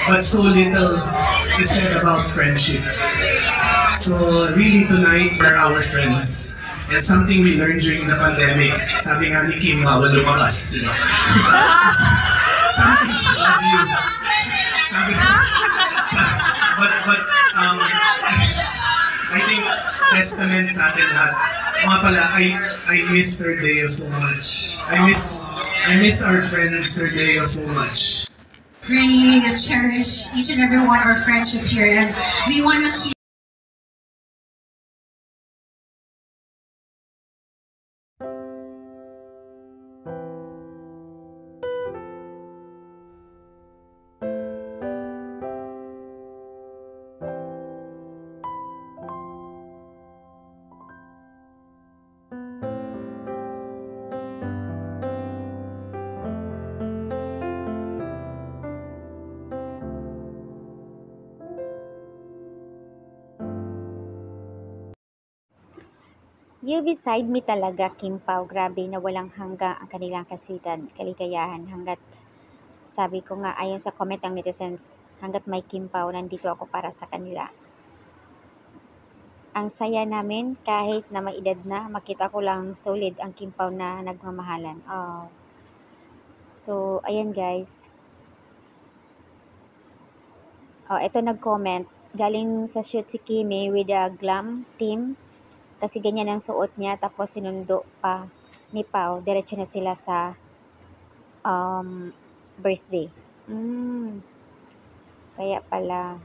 but so little is said about friendship. So really tonight, we're our friends. And something we learned during the pandemic, sabi nga ni Kim, bawal lumabas. You know? Something, love you. Sabi, but I think testament sa atin lahat. Mga pala, I miss Sir Deo so much. I miss our friend Sir Deo so much. Really cherish each and every one of our friendship here, and we want to keep You beside me talaga, Kim Pao. Grabe na walang hanggang ang kanilang kaligayahan. Hanggat, sabi ko nga, ayon sa comment ng netizens, hanggat may Kim Pao, nandito ako para sa kanila. Ang saya namin, kahit na may edad na, makita ko lang solid ang Kim Pao na nagmamahalan. Oh. So, ayan guys. Oh, ito nag-comment. Galing sa shoot si Kimi with the glam team. Kasi ganyan ang suot niya, tapos sinundo pa ni Pao, diretso na sila sa birthday. Kaya pala.